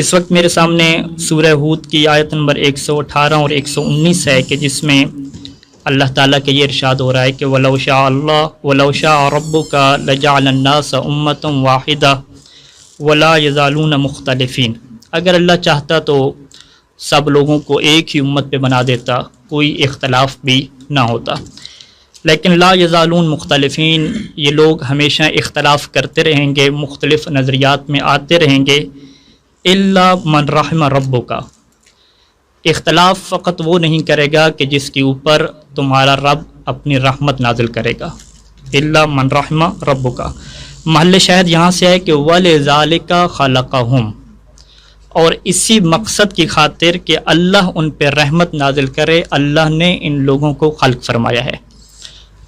اس وقت میرے سامنے سورہ ہود کی آیت نمبر 118 اور 119 ہے کہ جس میں اللہ تعالیٰ کے یہ ارشاد ہو رہا ہے کہ وَلَوْ شَاءَ رَبُّكَ لَجَعَلَ النَّاسَ أُمَّةً وَاحِدَةً وَلَا يَزَالُونَ مُخْتَلِفِينَ۔ اگر اللہ چاہتا تو سب لوگوں کو ایک ہی امت پہ بنا دیتا، کوئی اختلاف بھی نہ ہوتا، لیکن لا یزالون مختلفین، یہ لوگ ہمیشہ اختلاف کرتے رہیں گے، مختلف نظریات میں آتے رہیں گے۔ الا من رحم ربک، اختلاف فقط وہ نہیں کرے گا کہ جس کے اوپر تمہارا رب اپنی رحمت نازل کرے گا۔ الا من رحم ربک، محل شاہد یہاں سے ہے کہ وَلِذَالِكَ خَلَقَهُمْ، اور اسی مقصد کی خاطر کہ اللہ ان پہ رحمت نازل کرے اللہ نے ان لوگوں کو خلق فرمایا ہے۔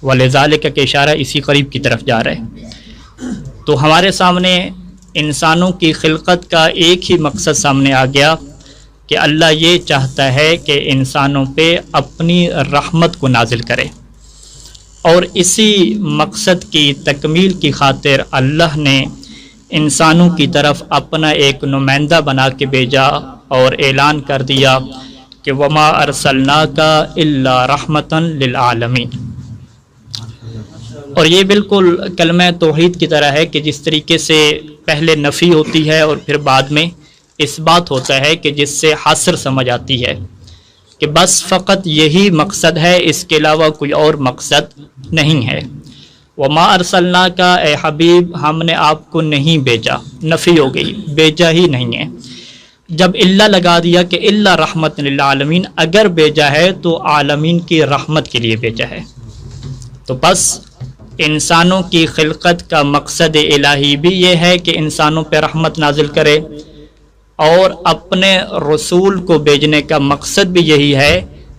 وَلِذَالِكَ کے اشارہ اسی قریب کی طرف جا رہا ہے۔ تو ہمارے سامنے انسانوں کی خلقت کا ایک ہی مقصد سامنے آ گیا کہ اللہ یہ چاہتا ہے کہ انسانوں پہ اپنی رحمت کو نازل کرے، اور اسی مقصد کی تکمیل کی خاطر اللہ نے انسانوں کی طرف اپنا ایک نمائندہ بنا کے بھیجا اور اعلان کر دیا کہ وما ارسلناک الا رحمتا للعالمین۔ اور یہ بالکل کلمہ توحید کی طرح ہے کہ جس طریقے سے پہلے نفی ہوتی ہے اور پھر بعد میں اس بات ہوتا ہے کہ جس سے حصر سمجھ آتی ہے کہ بس فقط یہی مقصد ہے، اس کے علاوہ کوئی اور مقصد نہیں ہے۔ وما ارسلناک، اے حبیب ہم نے آپ کو نہیں بھیجا، نفی ہو گئی، بھیجا ہی نہیں ہے۔ جب اللہ لگا دیا کہ اللہ رحمت للعالمین، اگر بھیجا ہے تو عالمین کی رحمت کے لیے بھیجا ہے۔ تو بس انسانوں کی خلقت کا مقصد الہی بھی یہ ہے کہ انسانوں پہ رحمت نازل کرے، اور اپنے رسول کو بھیجنے کا مقصد بھی یہی ہے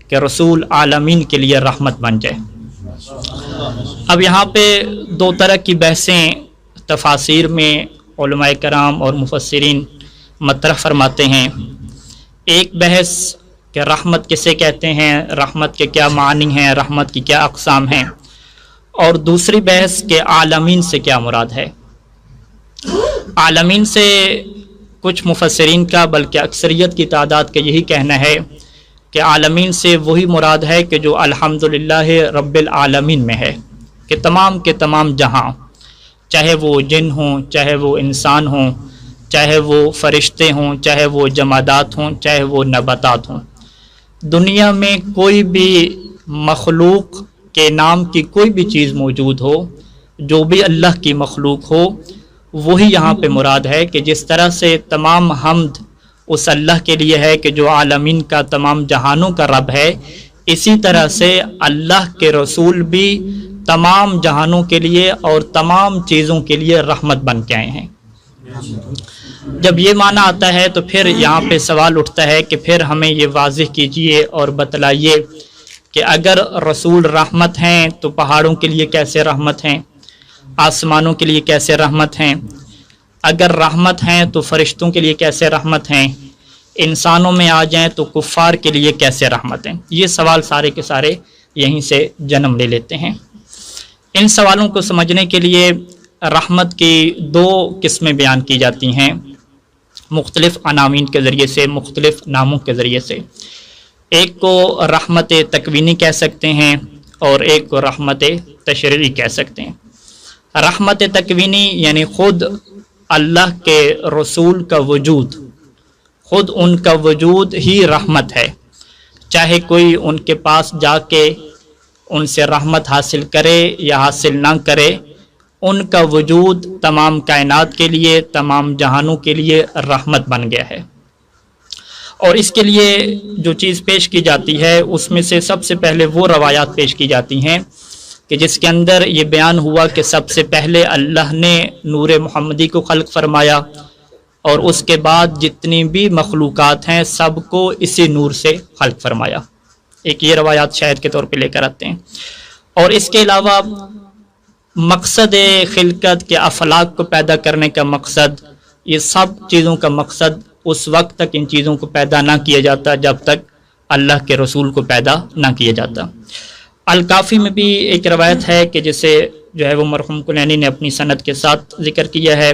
کہ رسول عالمین کے لیے رحمت بن جائے۔ اب یہاں پہ دو طرح کی بحثیں تفاسیر میں علماء کرام اور مفسرین مطرح فرماتے ہیں۔ ایک بحث کہ رحمت کسے کہتے ہیں، رحمت کے کیا معنی ہیں، رحمت کی کیا اقسام ہیں، اور دوسری بحث کہ عالمین سے کیا مراد ہے۔ عالمین سے کچھ مفسرین کا بلکہ اکثریت کی تعداد کا یہی کہنا ہے کہ عالمین سے وہی مراد ہے کہ جو الحمدللہ رب العالمین میں ہے، کہ تمام جہاں، چاہے وہ جن ہوں، چاہے وہ انسان ہوں، چاہے وہ فرشتے ہوں، چاہے وہ جمادات ہوں، چاہے وہ نباتات ہوں، دنیا میں کوئی بھی مخلوق کے نام کی کوئی بھی چیز موجود ہو، جو بھی اللہ کی مخلوق ہو، وہی یہاں پہ مراد ہے کہ جس طرح سے تمام حمد اس اللہ کے لیے ہے کہ جو عالمین کا تمام جہانوں کا رب ہے، اسی طرح سے اللہ کے رسول بھی تمام جہانوں کے لیے اور تمام چیزوں کے لیے رحمت بن کے آئے ہیں۔ جب یہ معنی آتا ہے تو پھر یہاں پہ سوال اٹھتا ہے کہ پھر ہمیں یہ واضح کیجئے اور بتلائیے کہ اگر رسول رحمت ہیں تو پہاڑوں کے لیے کیسے رحمت ہیں، آسمانوں کے لیے کیسے رحمت ہیں، اگر رحمت ہیں تو فرشتوں کے لیے کیسے رحمت ہیں، انسانوں میں آ جائیں تو کفار کے لیے کیسے رحمت ہیں۔ یہ سوال سارے کے سارے یہیں سے جنم لے لیتے ہیں۔ ان سوالوں کو سمجھنے کے لیے رحمت کی دو قسمیں بیان کی جاتی ہیں، مختلف عناوین کے ذریعے سے، مختلف ناموں کے ذریعے سے۔ ایک کو رحمت تکوینی کہہ سکتے ہیں اور ایک کو رحمت تشریعی کہہ سکتے ہیں۔ رحمت تکوینی یعنی خود اللہ کے رسول کا وجود، خود ان کا وجود ہی رحمت ہے، چاہے کوئی ان کے پاس جا کے ان سے رحمت حاصل کرے یا حاصل نہ کرے، ان کا وجود تمام کائنات کے لیے، تمام جہانوں کے لیے رحمت بن گیا ہے۔ اور اس کے لیے جو چیز پیش کی جاتی ہے اس میں سے سب سے پہلے وہ روایات پیش کی جاتی ہیں کہ جس کے اندر یہ بیان ہوا کہ سب سے پہلے اللہ نے نور محمدی کو خلق فرمایا، اور اس کے بعد جتنی بھی مخلوقات ہیں سب کو اسی نور سے خلق فرمایا۔ ایک یہ روایات شاہد کے طور پہ لے کر آتے ہیں۔ اور اس کے علاوہ مقصد خلقت کے افلاک کو پیدا کرنے کا مقصد، یہ سب چیزوں کا مقصد اس وقت تک ان چیزوں کو پیدا نہ کیا جاتا جب تک اللہ کے رسول کو پیدا نہ کیا جاتا۔ الکافی میں بھی ایک روایت ہے کہ جسے جو ہے وہ مرحوم کلینی نے اپنی سند کے ساتھ ذکر کیا ہے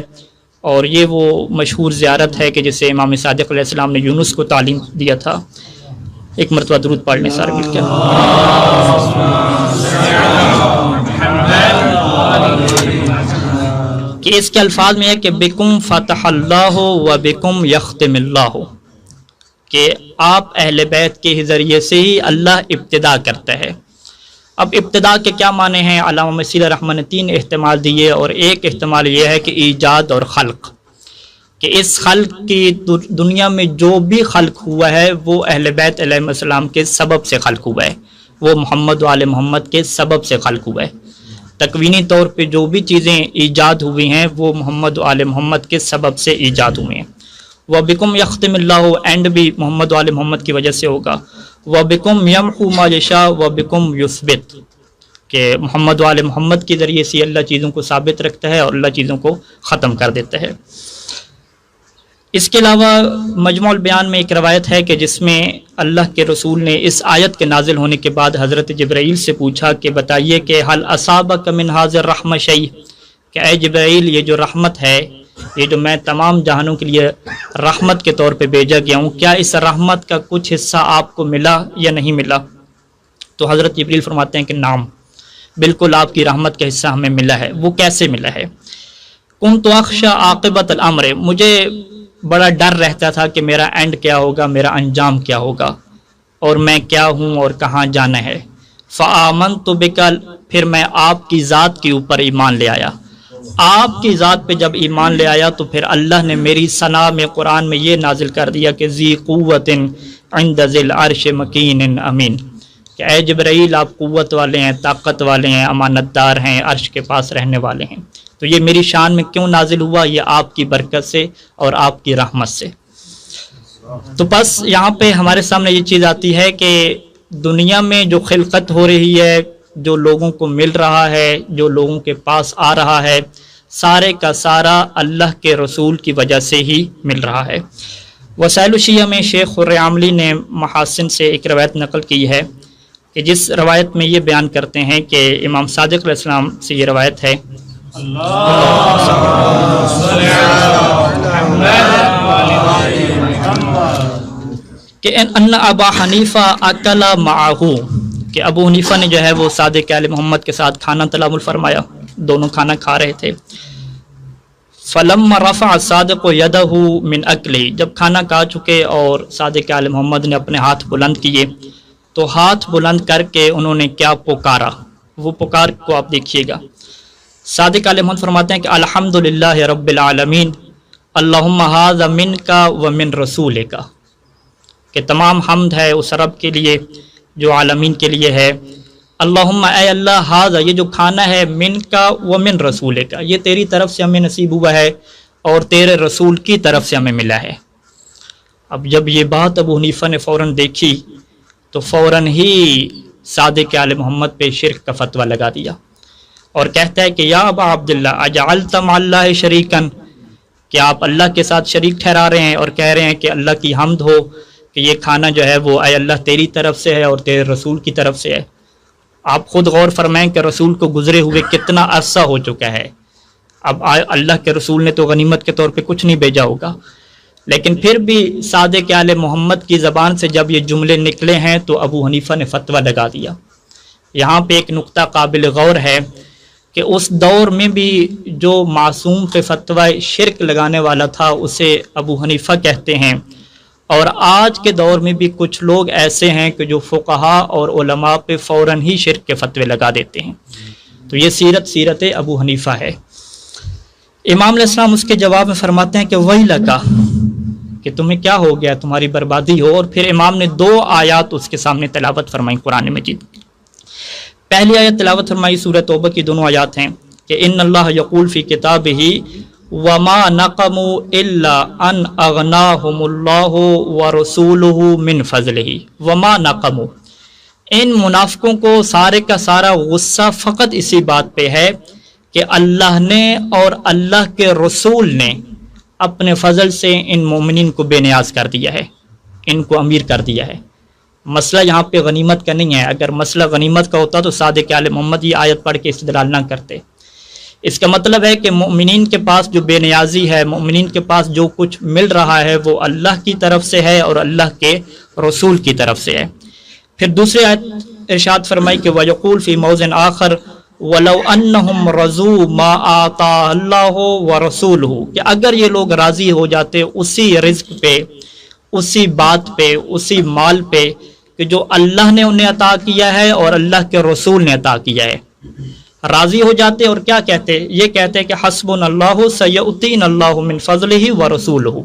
اور یہ وہ مشہور زیارت ہے کہ جسے امام صادق علیہ السلام نے یونس کو تعلیم دیا تھا۔ ایک مرتبہ درود پڑھ لیں سارے مل کے۔ کہ اس کے الفاظ میں ہے کہ بکم فتح اللہ و بکم یختم اللہ، کہ آپ اہل بیت کے ذریعے سے ہی اللہ ابتدا کرتا ہے۔ اب ابتدا کے کیا معنی ہیں؟ علامہ مسیح الرحمن نے 3 احتمال دیے، اور ایک احتمال یہ ہے کہ ایجاد اور خلق، کہ اس خلق کی دنیا میں جو بھی خلق ہوا ہے وہ اہل بیت علیہ السلام کے سبب سے خلق ہوا ہے، وہ محمد و آل محمد کے سبب سے خلق ہوا ہے۔ تکوینی طور پہ جو بھی چیزیں ایجاد ہوئی ہیں وہ محمد و آل محمد کے سبب سے ایجاد ہوئے ہیں۔ وَبِكُمْ يَخْتِمِ اللَّهُ، اینڈ بھی محمد و آل محمد کی وجہ سے ہوگا۔ وَبِكُمْ يَمْحُو مَا يَشَاءُ وَبِكُمْ يُثْبِتُ، کہ محمد و آل محمد کے ذریعے سے اللہ چیزوں کو ثابت رکھتا ہے اور اللہ چیزوں کو ختم کر دیتا ہے۔ اس کے علاوہ مجموع البیان میں ایک روایت ہے کہ جس میں اللہ کے رسول نے اس آیت کے نازل ہونے کے بعد حضرت جبرائیل سے پوچھا کہ بتائیے کہ حل اصابک من ھذا الرحمہ شیء، کہ اے جبرائیل یہ جو رحمت ہے، یہ جو میں تمام جہانوں کے لیے رحمت کے طور پہ بھیجا گیا ہوں، کیا اس رحمت کا کچھ حصہ آپ کو ملا یا نہیں ملا؟ تو حضرت جبرائیل فرماتے ہیں کہ نام، بالکل آپ کی رحمت کا حصہ ہمیں ملا ہے۔ وہ کیسے ملا ہے؟ کنت اخشى عاقبۃ الامر، مجھے بڑا ڈر رہتا تھا کہ میرا اینڈ کیا ہوگا، میرا انجام کیا ہوگا، اور میں کیا ہوں اور کہاں جانا ہے۔ فآمنت بک، پھر میں آپ کی ذات کے اوپر ایمان لے آیا۔ آپ کی ذات پہ جب ایمان لے آیا تو پھر اللہ نے میری ثنا میں قرآن میں یہ نازل کر دیا کہ ذی قوت عند ذی العرش مکین امین، کہ اے جبرائیل آپ قوت والے ہیں، طاقت والے ہیں، امانت دار ہیں، عرش کے پاس رہنے والے ہیں۔ تو یہ میری شان میں کیوں نازل ہوا؟ یہ آپ کی برکت سے اور آپ کی رحمت سے۔ تو بس یہاں پہ ہمارے سامنے یہ چیز آتی ہے کہ دنیا میں جو خلقت ہو رہی ہے، جو لوگوں کو مل رہا ہے، جو لوگوں کے پاس آ رہا ہے، سارے کا سارا اللہ کے رسول کی وجہ سے ہی مل رہا ہے۔ وسائل الشیعہ میں شیخ خرعاملی نے محاسن سے ایک روایت نقل کی ہے کہ جس روایت میں یہ بیان کرتے ہیں کہ امام صادق علیہ السلام سے یہ روایت ہے کہ ان ابا حنیفہ اکل معہو، کہ ابو حنیفہ نے جو ہے وہ صادق آل محمد کے ساتھ کھانا تناول فرمایا، دونوں کھانا کھا رہے تھے۔ فلما رفع صادق یدہ من اکلی، جب کھانا کھا چکے اور صادق آل محمد نے اپنے ہاتھ بلند کیے تو ہاتھ بلند کر کے انہوں نے کیا پکارا، وہ پکار کو آپ دیکھیے گا۔ صادق علیہ محمد فرماتے ہیں کہ الحمدللہ رب العالمین اللہم ھذا منک و من رسولک، کہ تمام حمد ہے اس رب کے لیے جو عالمین کے لیے ہے۔ اللہم، اے اللہ، ھذا، یہ جو کھانا ہے، منک و من رسولک، یہ تیری طرف سے ہمیں نصیب ہوا ہے اور تیرے رسول کی طرف سے ہمیں ملا ہے۔ اب جب یہ بات ابو حنیفہ نے فوراً دیکھی تو فوراً ہی صادق آل محمد پہ شرک کا فتویٰ لگا دیا اور کہتا ہے کہ یا ابا عبداللہ اجعلت مع اللہ شریکن، کہ آپ اللہ کے ساتھ شریک ٹھہرا رہے ہیں اور کہہ رہے ہیں کہ اللہ کی حمد ہو کہ یہ کھانا جو ہے وہ اے اللہ تیری طرف سے ہے اور تیرے رسول کی طرف سے ہے۔ آپ خود غور فرمائیں کہ رسول کو گزرے ہوئے کتنا عرصہ ہو چکا ہے۔ اب اللہ کے رسول نے تو غنیمت کے طور پہ کچھ نہیں بھیجا ہوگا، لیکن پھر بھی صادق آل محمد کی زبان سے جب یہ جملے نکلے ہیں تو ابو حنیفہ نے فتویٰ لگا دیا۔ یہاں پہ ایک نقطہ قابل غور ہے کہ اس دور میں بھی جو معصوم پہ فتویٰ شرک لگانے والا تھا اسے ابو حنیفہ کہتے ہیں، اور آج کے دور میں بھی کچھ لوگ ایسے ہیں کہ جو فقہا اور علماء پہ فوراً ہی شرک کے فتوے لگا دیتے ہیں۔ تو یہ سیرت ابو حنیفہ ہے۔ امام علیہ السلام اس کے جواب میں فرماتے ہیں کہ وہی لگا، کہ تمہیں کیا ہو گیا، تمہاری بربادی ہو۔ اور پھر امام نے 2 آیات اس کے سامنے تلاوت فرمائی قرآن مجید۔ پہلی آیت تلاوت فرمائی سورہ توبہ کی، دونوں آیات ہیں کہ ان اللہ یقول فی کتابہ وما نقموا الا ان اغناہم اللہ ورسولہ من فضلہ۔ وما نقموا، ان منافقوں کو سارے کا سارا غصہ فقط اسی بات پہ ہے کہ اللہ نے اور اللہ کے رسول نے اپنے فضل سے ان مومنین کو بے نیاز کر دیا ہے، ان کو امیر کر دیا ہے۔ مسئلہ یہاں پہ غنیمت کا نہیں ہے، اگر مسئلہ غنیمت کا ہوتا تو صادق آل محمد یہ آیت پڑھ کے استدلال نہ کرتے۔ اس کا مطلب ہے کہ مومنین کے پاس جو بے نیازی ہے، مومنین کے پاس جو کچھ مل رہا ہے وہ اللہ کی طرف سے ہے اور اللہ کے رسول کی طرف سے ہے۔ پھر دوسری آیت ارشاد فرمائی کہ وَيَقُولُ فِي مَوْضِعٍ آخر وَلَوْ أَنَّهُمْ رَضُوا مَا آتَاهُ اللَّهُ وَرَسُولُهُ، کہ اگر یہ لوگ راضی ہو جاتے اسی رزق پہ، اسی بات پہ، اسی مال پہ کہ جو اللہ نے انہیں عطا کیا ہے اور اللہ کے رسول نے عطا کیا ہے، راضی ہو جاتے اور کیا کہتے؟ یہ کہتے کہ حسبنا اللہ سیؤتینا اللہ من فضلہ ورسولہ،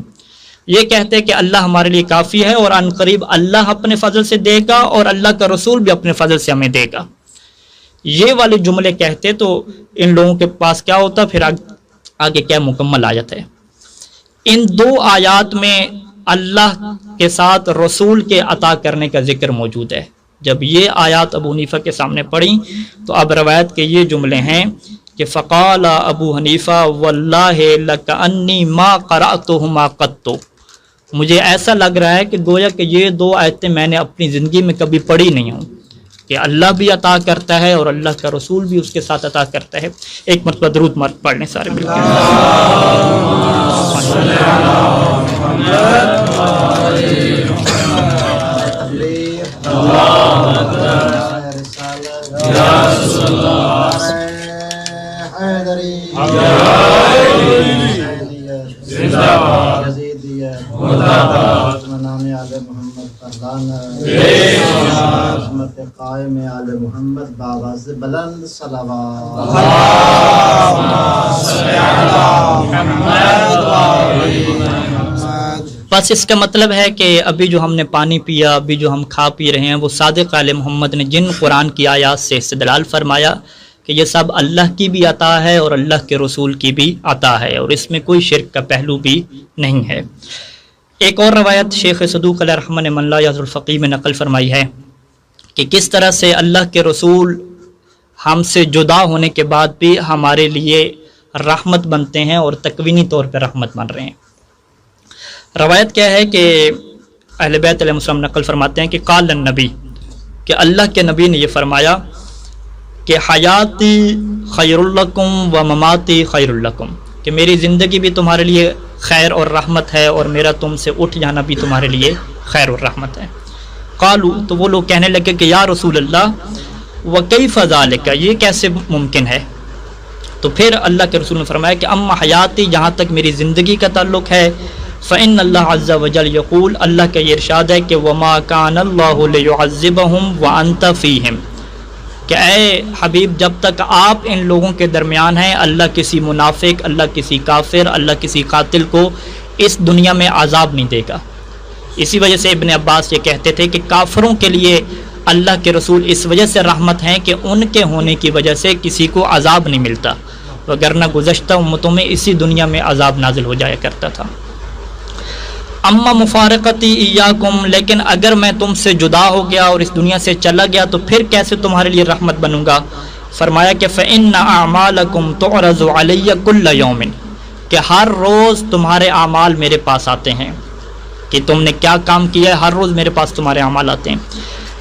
یہ کہتے کہ اللہ ہمارے لیے کافی ہے اور ان قریب اللہ اپنے فضل سے دے گا اور اللہ کا رسول بھی اپنے فضل سے ہمیں دے گا۔ یہ والے جملے کہتے تو ان لوگوں کے پاس کیا ہوتا، پھر آگے کیا مکمل آیت ہے۔ ان دو آیات میں اللہ کے ساتھ رسول کے عطا کرنے کا ذکر موجود ہے۔ جب یہ آیات ابو حنیفہ کے سامنے پڑھی تو اب روایت کے یہ جملے ہیں کہ فقال ابو حنیفہ واللہ لکأنی ما قرأتہما قط، مجھے ایسا لگ رہا ہے کہ گویا کہ یہ دو آیتیں میں نے اپنی زندگی میں کبھی پڑھی نہیں ہوں، کہ اللہ بھی عطا کرتا ہے اور اللہ کا رسول بھی اس کے ساتھ عطا کرتا ہے۔ ایک مرتبہ درود مرد پڑھ لیں سارے مل قائم آل محمد باواز بلند صلوات۔ بس اس کا مطلب ہے کہ ابھی جو ہم نے پانی پیا، ابھی جو ہم کھا پی رہے ہیں، وہ صادق آل محمد نے جن قرآن کی آیات سے استدلال فرمایا کہ یہ سب اللہ کی بھی عطا ہے اور اللہ کے رسول کی بھی عطا ہے اور اس میں کوئی شرک کا پہلو بھی نہیں ہے۔ ایک اور روایت شیخ صدوق علیہ رحمہ نے من لا یعذر الفقیہ میں نقل فرمائی ہے کہ کس طرح سے اللہ کے رسول ہم سے جدا ہونے کے بعد بھی ہمارے لیے رحمت بنتے ہیں اور تکوینی طور پہ رحمت بن رہے ہیں۔ روایت کیا ہے کہ اہل بیت علیہ السلام نقل فرماتے ہیں کہ قال النبی، کہ اللہ کے نبی نے یہ فرمایا کہ حیاتی خیر لکم و مماتی خیر لکم، کہ میری زندگی بھی تمہارے لیے خیر اور رحمت ہے اور میرا تم سے اٹھ جانا بھی تمہارے لیے خیر اور رحمت ہے۔ قالو، تو وہ لوگ کہنے لگے کہ یا رسول اللہ وکیف ذالک، یہ کیسے ممکن ہے؟ تو پھر اللہ کے رسول نے فرمایا کہ اما حیاتی، جہاں تک میری زندگی کا تعلق ہے، فإن اللہ عز وجل یقول، اللہ کا یہ ارشاد ہے کہ وما کان اللہ لیعذبہم وانت فیہم، کہ اے حبیب جب تک آپ ان لوگوں کے درمیان ہیں اللہ کسی منافق، اللہ کسی کافر، اللہ کسی قاتل کو اس دنیا میں عذاب نہیں دے گا۔ اسی وجہ سے ابن عباس یہ کہتے تھے کہ کافروں کے لیے اللہ کے رسول اس وجہ سے رحمت ہیں کہ ان کے ہونے کی وجہ سے کسی کو عذاب نہیں ملتا، وگرنہ گزشتہ امتوں میں اسی دنیا میں عذاب نازل ہو جایا کرتا تھا۔ اما مفارقتی ایاکم، لیکن اگر میں تم سے جدا ہو گیا اور اس دنیا سے چلا گیا تو پھر کیسے تمہارے لیے رحمت بنوں گا؟ فرمایا کہ فإن اعمالکم تعرض علی کل یوم، کہ ہر روز تمہارے اعمال میرے پاس آتے ہیں، کہ تم نے کیا کام کیا ہے ہر روز میرے پاس تمہارے اعمال آتے ہیں۔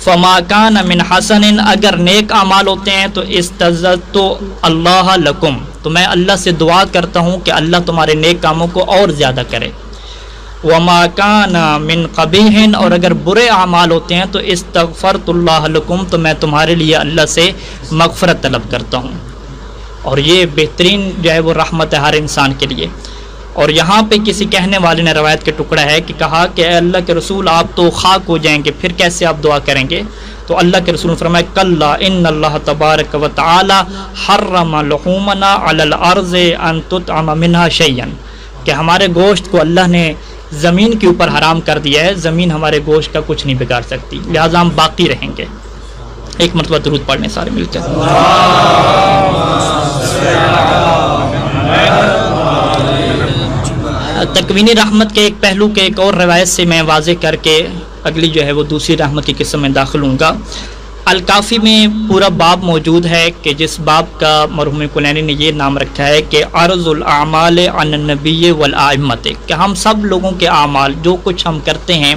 فما کان من حسن، اگر نیک اعمال ہوتے ہیں تو استعذت اللہ لکم، تو میں اللہ سے دعا کرتا ہوں کہ اللہ تمہارے نیک کاموں کو اور زیادہ کرے۔ وما کان من قبیح، اور اگر برے اعمال ہوتے ہیں تو استغفرت اللہ لکم، تو میں تمہارے لیے اللہ سے مغفرت طلب کرتا ہوں۔ اور یہ بہترین جو ہے وہ رحمت ہے ہر انسان کے لیے۔ اور یہاں پہ کسی کہنے والے نے روایت کے ٹکڑا ہے کہ کہا کہ اے اللہ کے رسول آپ تو خاک ہو جائیں گے، پھر کیسے آپ دعا کریں گے؟ تو اللہ کے رسول نے فرمایا کلا ان اللہ تبارک و تعالی حرم لحومنا علی الارض ان تطعم منها شیئا، کہ ہمارے گوشت کو اللہ نے زمین کے اوپر حرام کر دیا ہے، زمین ہمارے گوشت کا کچھ نہیں بگاڑ سکتی، لہٰذا ہم باقی رہیں گے۔ ایک مرتبہ درود پڑھنے سارے مل کر۔ تکوینی رحمت کے ایک پہلو کے ایک اور روایت سے میں واضح کر کے اگلی جو ہے وہ دوسری رحمت کی قسم میں داخل ہوں گا۔ الکافی میں پورا باب موجود ہے کہ جس باب کا مرحوم کلینی نے یہ نام رکھا ہے کہ عرض الاعمال عن النبی والائمۃ، کہ ہم سب لوگوں کے اعمال جو کچھ ہم کرتے ہیں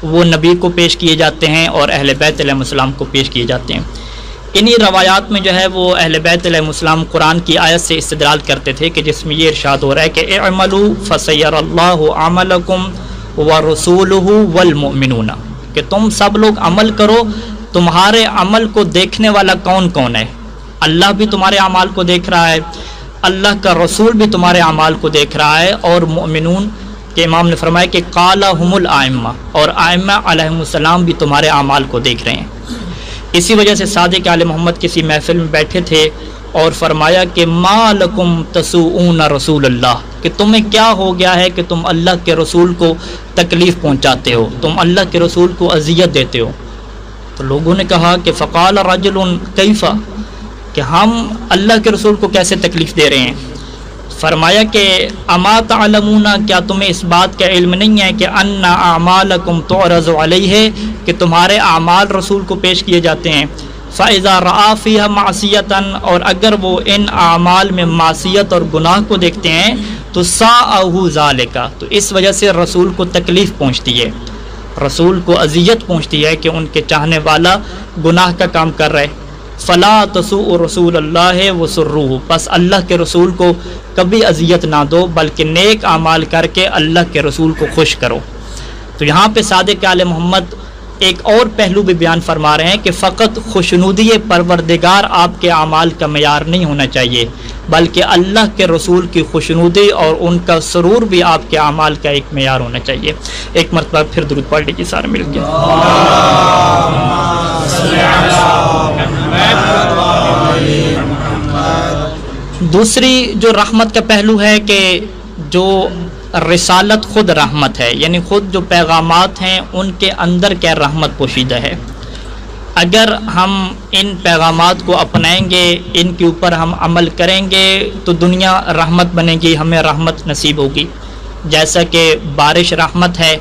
وہ نبی کو پیش کیے جاتے ہیں اور اہل بیت علیہ السلام کو پیش کیے جاتے ہیں۔ انہی روایات میں جو ہے وہ اہل بیت علیہ السلام قرآن کی آیت سے استدلال کرتے تھے کہ جس میں یہ ارشاد ہو رہا ہے کہ اعملوا فسیر اللہ عملکم ورسولہ والمؤمنون، کہ تم سب لوگ عمل کرو، تمہارے عمل کو دیکھنے والا کون کون ہے؟ اللہ بھی تمہارے اعمال کو دیکھ رہا ہے، اللہ کا رسول بھی تمہارے اعمال کو دیکھ رہا ہے، اور مؤمنون کہ امام نے فرمایا کہ قالہم الائمہ، اور ائمہ علیہم السلام بھی تمہارے اعمال کو دیکھ رہے ہیں۔ اسی وجہ سے صادق آل محمد کسی محفل میں بیٹھے تھے اور فرمایا کہ ما لکم تسوؤون رسول اللہ، کہ تمہیں کیا ہو گیا ہے کہ تم اللہ کے رسول کو تکلیف پہنچاتے ہو، تم اللہ کے رسول کو اذیت دیتے ہو۔ تو لوگوں نے کہا کہ فقال رجل کیف، کہ ہم اللہ کے رسول کو کیسے تکلیف دے رہے ہیں؟ فرمایا کہ اما تعلمون، کیا تمہیں اس بات کا علم نہیں ہے کہ ان اعمالکم تعرض علیہ، کہ تمہارے اعمال رسول کو پیش کیے جاتے ہیں، فاذا رأى فيها معصیةً، اور اگر وہ ان اعمال میں معصیت اور گناہ کو دیکھتے ہیں تو ساءہ ذالک، تو اس وجہ سے رسول کو تکلیف پہنچتی ہے، رسول کو اذیت پہنچتی ہے کہ ان کے چاہنے والا گناہ کا کام کر رہے۔ فلا تسوء رسول اللہ وسروہ، پس اللہ کے رسول کو کبھی اذیت نہ دو بلکہ نیک اعمال کر کے اللہ کے رسول کو خوش کرو۔ تو یہاں پہ صادق آل محمد ایک اور پہلو بھی بیان فرما رہے ہیں کہ فقط خوشنودی پروردگار آپ کے اعمال کا معیار نہیں ہونا چاہیے، بلکہ اللہ کے رسول کی خوشنودی اور ان کا سرور بھی آپ کے اعمال کا ایک معیار ہونا چاہیے۔ ایک مرتبہ پھر درود پڑھ لیجیے سارے مل کے۔ دوسری جو رحمت کا پہلو ہے کہ جو رسالت خود رحمت ہے، یعنی خود جو پیغامات ہیں ان کے اندر کیا رحمت پوشیدہ ہے۔ اگر ہم ان پیغامات کو اپنائیں گے، ان کے اوپر ہم عمل کریں گے تو دنیا رحمت بنے گی، ہمیں رحمت نصیب ہوگی۔ جیسا کہ بارش رحمت ہے،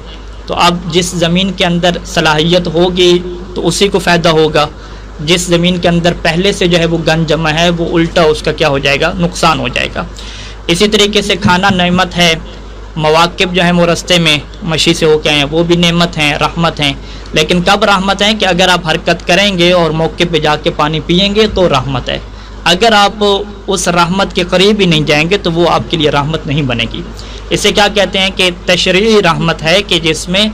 تو اب جس زمین کے اندر صلاحیت ہوگی تو اسی کو فائدہ ہوگا، جس زمین کے اندر پہلے سے جو ہے وہ گند جمع ہے وہ الٹا اس کا کیا ہو جائے گا، نقصان ہو جائے گا۔ اسی طریقے سے کھانا نعمت ہے، مواقب جو ہیں وہ رستے میں مشی سے ہو کے ہیں وہ بھی نعمت ہیں، رحمت ہیں، لیکن کب رحمت ہیں کہ اگر آپ حرکت کریں گے اور موقع پہ جا کے پانی پئیں گے تو رحمت ہے۔ اگر آپ اس رحمت کے قریب ہی نہیں جائیں گے تو وہ آپ کے لیے رحمت نہیں بنے گی۔ اسے کیا کہتے ہیں کہ تشریعی رحمت ہے، کہ جس میں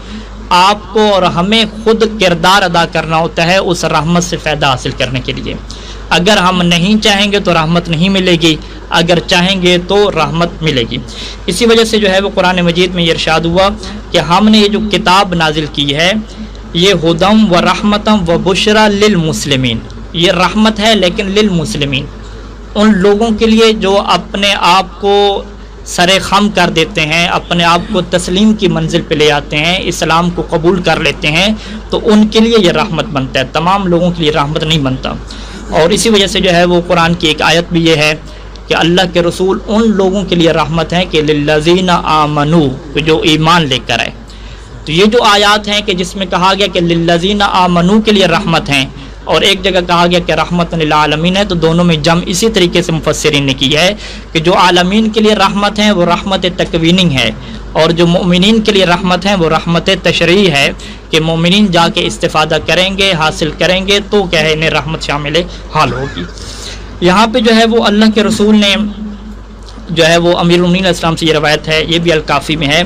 آپ کو اور ہمیں خود کردار ادا کرنا ہوتا ہے اس رحمت سے فائدہ حاصل کرنے کے لیے۔ اگر ہم نہیں چاہیں گے تو رحمت نہیں ملے گی، اگر چاہیں گے تو رحمت ملے گی۔ اسی وجہ سے جو ہے وہ قرآن مجید میں یہ ارشاد ہوا کہ ہم نے یہ جو کتاب نازل کی ہے یہ ہدم و رحمتم و بشرا للمسلمین، یہ رحمت ہے لیکن للمسلمین، ان لوگوں کے لیے جو اپنے آپ کو سر خم کر دیتے ہیں، اپنے آپ کو تسلیم کی منزل پہ لے آتے ہیں، اسلام کو قبول کر لیتے ہیں، تو ان کے لیے یہ رحمت بنتا ہے، تمام لوگوں کے لیے رحمت نہیں بنتا۔ اور اسی وجہ سے جو ہے وہ قرآن کی ایک آیت بھی یہ ہے کہ اللہ کے رسول ان لوگوں کے لیے رحمت ہیں کہ للذین آمنوا، جو ایمان لے کر آئے۔ تو یہ جو آیات ہیں کہ جس میں کہا گیا کہ للذین آمنوا کے لیے رحمت ہیں، اور ایک جگہ کہا گیا کہ رحمت للعالمین ہے، تو دونوں میں جمع اسی طریقے سے مفسرین نے کی ہے کہ جو عالمین کے لیے رحمت ہیں وہ رحمت تکوینی ہے، اور جو مومنین کے لیے رحمت ہیں وہ رحمت تشریعی ہے، کہ مومنین جا کے استفادہ کریں گے، حاصل کریں گے تو کیا ہے انہیں رحمت شامل حال ہوگی۔ یہاں پہ جو ہے وہ اللہ کے رسول نے جو ہے وہ امیر المومنین علیہ السلام سے یہ روایت ہے، یہ بھی الکافی میں ہے،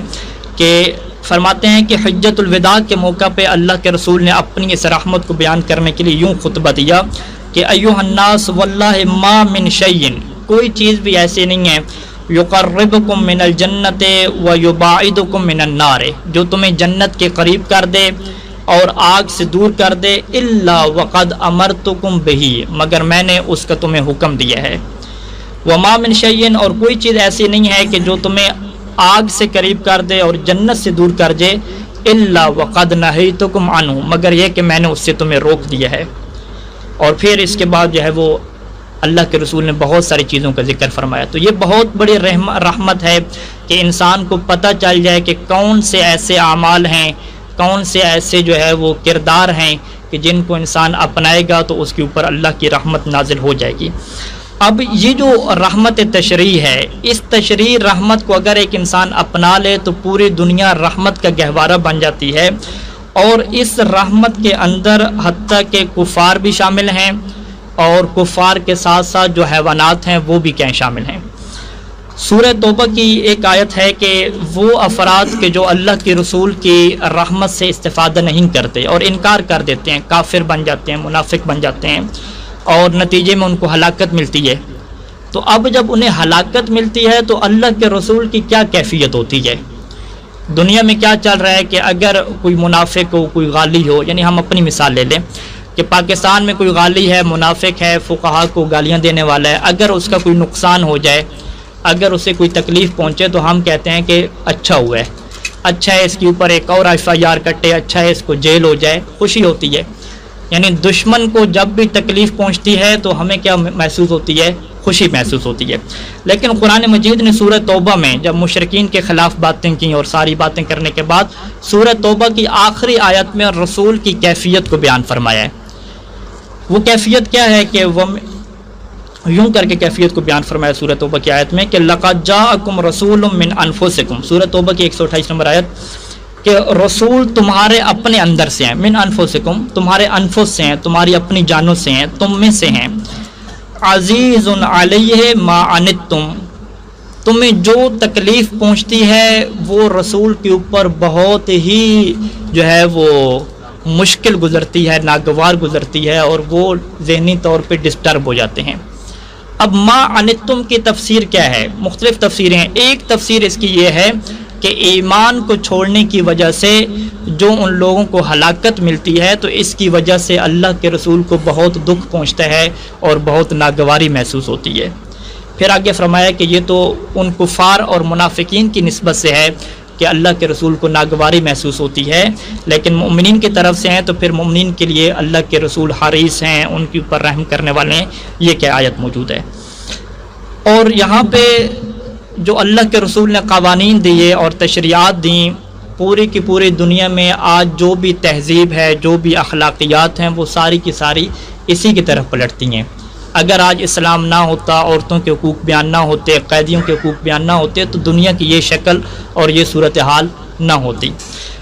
کہ فرماتے ہیں کہ حجت الوداع کے موقع پہ اللہ کے رسول نے اپنی اس رحمت کو بیان کرنے کے لیے یوں خطبہ دیا کہ ایھا الناس واللہ ما من شیء، کوئی چیز بھی ایسی نہیں ہے، یقربکم من الجنت و یباعدکم من النار، جو تمہیں جنت کے قریب کر دے اور آگ سے دور کر دے، الا وقد امرتکم بہ، مگر میں نے اس کا تمہیں حکم دیا ہے۔ وما من شیء، اور کوئی چیز ایسی نہیں ہے کہ جو تمہیں آگ سے قریب کر دے اور جنت سے دور کر دے، الا وقد نہیتکم عنہ، مگر یہ کہ میں نے اس سے تمہیں روک دیا ہے۔ اور پھر اس کے بعد جو ہے وہ اللہ کے رسول نے بہت ساری چیزوں کا ذکر فرمایا۔ تو یہ بہت بڑی رحمت ہے کہ انسان کو پتہ چل جائے کہ کون سے ایسے اعمال ہیں، کون سے ایسے جو ہے وہ کردار ہیں کہ جن کو انسان اپنائے گا تو اس کے اوپر اللہ کی رحمت نازل ہو جائے گی۔ اب یہ جو رحمت تشریع ہے، اس تشریع رحمت کو اگر ایک انسان اپنا لے تو پوری دنیا رحمت کا گہوارہ بن جاتی ہے، اور اس رحمت کے اندر حتیٰ کہ کفار بھی شامل ہیں، اور کفار کے ساتھ ساتھ جو حیوانات ہیں وہ بھی کہیں شامل ہیں۔ سورہ توبہ کی ایک آیت ہے کہ وہ افراد کے جو اللہ کے رسول کی رحمت سے استفادہ نہیں کرتے اور انکار کر دیتے ہیں، کافر بن جاتے ہیں، منافق بن جاتے ہیں، اور نتیجے میں ان کو ہلاکت ملتی ہے۔ تو اب جب انہیں ہلاکت ملتی ہے تو اللہ کے رسول کی کیا کیفیت ہوتی ہے؟ دنیا میں کیا چل رہا ہے کہ اگر کوئی منافق ہو، کوئی غالی ہو، یعنی ہم اپنی مثال لے لیں کہ پاکستان میں کوئی غالی ہے، منافق ہے، فقہا کو گالیاں دینے والا ہے، اگر اس کا کوئی نقصان ہو جائے، اگر اسے کوئی تکلیف پہنچے تو ہم کہتے ہیں کہ اچھا ہوا ہے، اچھا ہے اس کے اوپر ایک اور FIR کٹے، اچھا ہے اس کو جیل ہو جائے، خوشی ہوتی ہے۔ یعنی دشمن کو جب بھی تکلیف پہنچتی ہے تو ہمیں کیا محسوس ہوتی ہے؟ خوشی محسوس ہوتی ہے۔ لیکن قرآن مجید نے سورہ توبہ میں جب مشرکین کے خلاف باتیں کی اور ساری باتیں کرنے کے بعد سورہ توبہ کی آخری آیت میں رسول کی کیفیت کو بیان فرمایا ہے۔ وہ کیفیت کیا ہے کہ وہ یوں کر کے کیفیت کو بیان فرمایا سورہ توبہ کی آیت میں کہ لَقَدْ جَاءَكُمْ رَسُولٌ مِّنْ أَنفُسِكُمْ، سورہ توبہ کی 128 نمبر آیت، کہ رسول تمہارے اپنے اندر سے ہیں، من انفسکم، تمہارے انفس سے ہیں، تمہاری اپنی جانوں سے ہیں، تم میں سے ہیں، عزیز علیہ ما عنتم، تمہیں جو تکلیف پہنچتی ہے وہ رسول کے اوپر بہت ہی جو ہے وہ مشکل گزرتی ہے، ناگوار گزرتی ہے، اور وہ ذہنی طور پہ ڈسٹرب ہو جاتے ہیں۔ اب ما عنتم کی تفسیر کیا ہے؟ مختلف تفسیریں ہیں۔ ایک تفسیر اس کی یہ ہے کہ ایمان کو چھوڑنے کی وجہ سے جو ان لوگوں کو ہلاکت ملتی ہے تو اس کی وجہ سے اللہ کے رسول کو بہت دکھ پہنچتا ہے اور بہت ناگواری محسوس ہوتی ہے۔ پھر آگے فرمایا کہ یہ تو ان کفار اور منافقین کی نسبت سے ہے کہ اللہ کے رسول کو ناگواری محسوس ہوتی ہے، لیکن مومنین کی طرف سے ہیں تو پھر مومنین کے لیے اللہ کے رسول حریص ہیں، ان کے اوپر رحم کرنے والے ہیں۔ یہ کیا آیت موجود ہے۔ اور یہاں پہ جو اللہ کے رسول نے قوانین دیے اور تشریعات دیں، پوری کی پوری دنیا میں آج جو بھی تہذیب ہے، جو بھی اخلاقیات ہیں، وہ ساری کی ساری اسی کی طرف پلٹتی ہیں۔ اگر آج اسلام نہ ہوتا، عورتوں کے حقوق بیان نہ ہوتے، قیدیوں کے حقوق بیان نہ ہوتے، تو دنیا کی یہ شکل اور یہ صورتحال نہ ہوتی۔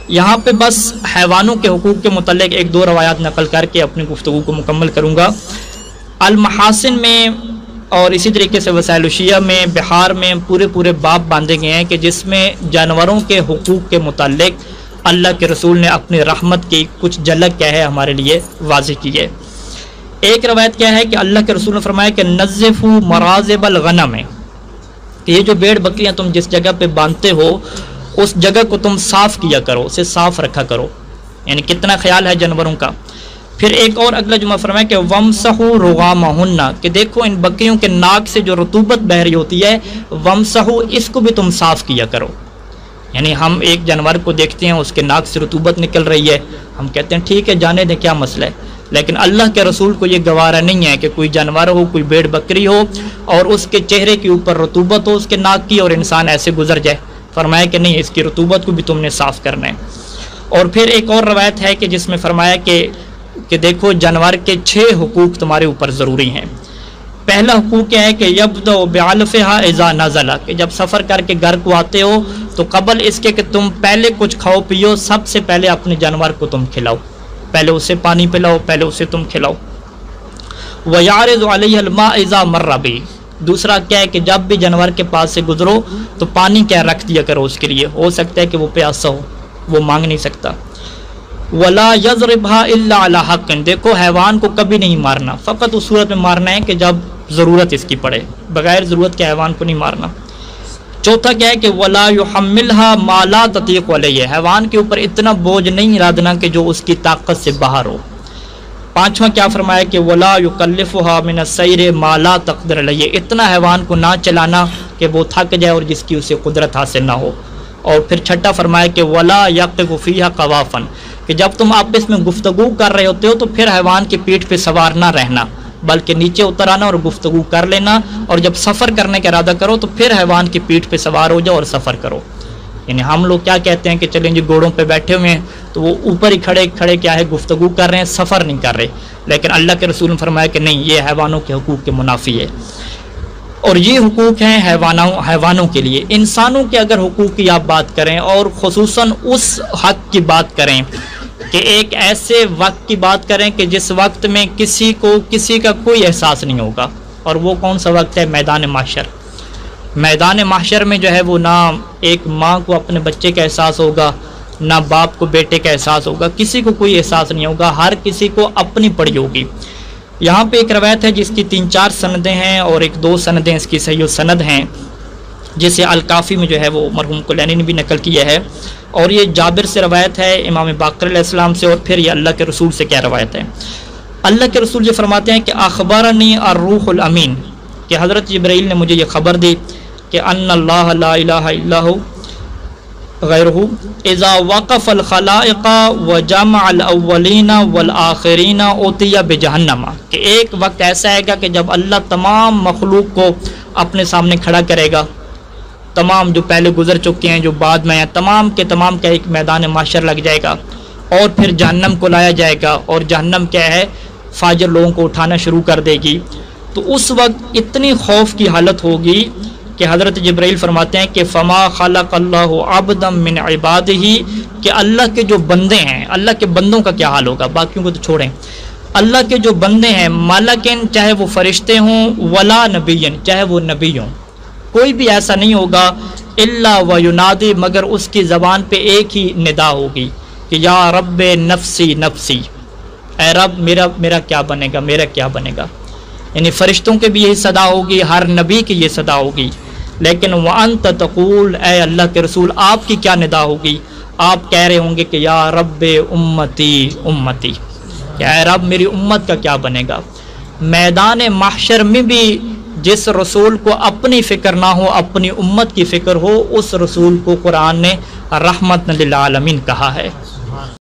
یہاں پہ بس حیوانوں کے حقوق کے متعلق ایک دو روایات نقل کر کے اپنی گفتگو کو مکمل کروں گا۔ المحاسن میں اور اسی طریقے سے وسائل الشیعہ میں، بہار میں پورے باب باندھے گئے ہیں کہ جس میں جانوروں کے حقوق کے متعلق اللہ کے رسول نے اپنی رحمت کی کچھ جھلک کیا ہے ہمارے لیے واضح کی ہے۔ ایک روایت کیا ہے کہ اللہ کے رسول نے فرمایا کہ نظفوا مراذب الغنم، کہ یہ جو بھیڑ بکریاں تم جس جگہ پہ باندھتے ہو اس جگہ کو تم صاف کیا کرو، اسے صاف رکھا کرو، یعنی کتنا خیال ہے جانوروں کا۔ پھر ایک اور اگلا جملہ فرمایا کہ وَمْسَحُوا رُغَامَهُنَّ، کہ دیکھو ان بکریوں کے ناک سے جو رطوبت بہ رہی ہوتی ہے، وَمْسَحُوا، اس کو بھی تم صاف کیا کرو۔ یعنی ہم ایک جانور کو دیکھتے ہیں اس کے ناک سے رطوبت نکل رہی ہے، ہم کہتے ہیں ٹھیک ہے جانے دیں، کیا مسئلہ ہے، لیکن اللہ کے رسول کو یہ گوارا نہیں ہے کہ کوئی جانور ہو، کوئی بھیڑ بکری ہو اور اس کے چہرے کے اوپر رطوبت ہو اس کے ناک کی اور انسان ایسے گزر جائے۔ فرمایا کہ نہیں، اس کی رطوبت کو بھی تم نے صاف کرنا ہے۔ اور پھر ایک اور روایت ہے کہ جس میں فرمایا کہ دیکھو جانور کے 6 حقوق تمہارے اوپر ضروری ہیں۔ پہلا حقوق کیا ہے کہ یبدأ بعلفها اذا نزل، کہ جب سفر کر کے گھر کو آتے ہو تو قبل اس کے کہ تم پہلے کچھ کھاؤ پیو، سب سے پہلے اپنے جانور کو تم کھلاؤ، پہلے اسے پانی پلاؤ، پہلے اسے تم کھلاؤ۔ وَيَعْرِضُ عَلَيْهَا الْمَاءَ إِذَا مَرَّ بِهِ، دوسرا کیا ہے کہ جب بھی جانور کے پاس سے گزرو تو پانی کیا رکھ دیا کرو اس کے لیے، ہو سکتا ہے کہ وہ پیاسا ہو، وہ مانگ نہیں سکتا۔ وَلَا يَضْرِبْهَا إِلَّا عَلَى حَقٍ، دیکھو حیوان کو کبھی نہیں مارنا، فقط اس صورت میں مارنا ہے کہ جب ضرورت اس کی پڑے، بغیر ضرورت کے حیوان کو نہیں مارنا۔ چوتھا کیا ہے کہ وَلَا يُحَمِّلْهَا مَا لَا تَطِيقُ عَلَيْهِ، حیوان کے اوپر اتنا بوجھ نہیں لادنا کہ جو اس کی طاقت سے باہر ہو۔ پانچواں کیا فرمایا کہ وَلَا يُكَلِّفُهَا مِنَ السَّيْرِ مَا لَا تَقْدِرُ عَلَيْهِ، اتنا حیوان کو نہ چلانا کہ وہ تھک جائے اور جس کی اسے قدرت حاصل نہ ہو۔ اور پھر چھٹا فرمایا کہ وَلَا يَقِفُ فِيهَا قَوَافًا، کہ جب تم آپس میں گفتگو کر رہے ہوتے ہو تو پھر حیوان کی پیٹھ پہ سوار نہ رہنا، بلکہ نیچے اتر آنا اور گفتگو کر لینا، اور جب سفر کرنے کا ارادہ کرو تو پھر حیوان کی پیٹھ پہ سوار ہو جاؤ اور سفر کرو۔ یعنی ہم لوگ کیا کہتے ہیں کہ چلیں جی گھوڑوں پہ بیٹھے ہوئے ہیں تو وہ اوپر ہی کھڑے کیا ہے گفتگو کر رہے ہیں، سفر نہیں کر رہے، لیکن اللہ کے رسول نے فرمایا کہ نہیں، یہ حیوانوں کے حقوق کے منافی ہے۔ اور یہ حقوق ہیں حیوانوں کے لیے۔ انسانوں کے اگر حقوق کی آپ بات کریں اور خصوصاً اس حق کی بات کریں کہ ایک ایسے وقت کی بات کریں کہ جس وقت میں کسی کو کسی کا کوئی احساس نہیں ہوگا، اور وہ کون سا وقت ہے؟ میدان محشر۔ میدان محشر میں جو ہے وہ نہ ایک ماں کو اپنے بچے کا احساس ہوگا، نہ باپ کو بیٹے کا احساس ہوگا، کسی کو کوئی احساس نہیں ہوگا، ہر کسی کو اپنی پڑی ہوگی۔ یہاں پہ ایک روایت ہے جس کی 3-4 سندیں ہیں اور 1-2 سندیں اس کی صحیح سند ہیں، جسے الکافی میں جو ہے وہ مرحوم کلینی نے بھی نقل کیا ہے، اور یہ جابر سے روایت ہے، امام باقر علیہ السلام سے، اور پھر یہ اللہ کے رسول سے کیا روایت ہے؟ اللہ کے رسول یہ فرماتے ہیں کہ اخبرنی الروح الامین، کہ حضرت جبرائیل نے مجھے یہ خبر دی کہ ان اللہ لا الہ الا ہو غیرہ اذا وقف الخلائق وجمع الاولین والآخرین اوتی بجہنم، کہ ایک وقت ایسا آئے گا کہ جب اللہ تمام مخلوق کو اپنے سامنے کھڑا کرے گا، تمام جو پہلے گزر چکے ہیں، جو بعد میں ہیں، تمام کے تمام کا ایک میدان محشر لگ جائے گا، اور پھر جہنم کو لایا جائے گا، اور جہنم کیا ہے؟ فاجر لوگوں کو اٹھانا شروع کر دے گی۔ تو اس وقت اتنی خوف کی حالت ہوگی کہ حضرت جبرائیل فرماتے ہیں کہ فما خلق اللہ عبدا من عبادہ، کہ اللہ کے جو بندے ہیں، اللہ کے بندوں کا کیا حال ہوگا؟ باقیوں کو تو چھوڑیں، اللہ کے جو بندے ہیں، ملکن چاہے وہ فرشتے ہوں، ولا نبیین چاہے وہ نبی ہوں، کوئی بھی ایسا نہیں ہوگا الا وینادی مگر اس کی زبان پہ ایک ہی ندا ہوگی کہ یا رب نفسی نفسی، اے رب میرا کیا بنے گا، میرا کیا بنے گا۔ یعنی فرشتوں کے بھی یہی صدا ہوگی، ہر نبی کی یہ صدا ہوگی، لیکن وانت تقول، اے اللہ کے رسول آپ کی کیا ندا ہوگی؟ آپ کہہ رہے ہوں گے کہ یا رب امتی امتی، کہ اے رب میری امت کا کیا بنے گا۔ میدان محشر میں بھی جس رسول کو اپنی فکر نہ ہو، اپنی امت کی فکر ہو، اس رسول کو قرآن نے رحمت للعالمین کہا ہے۔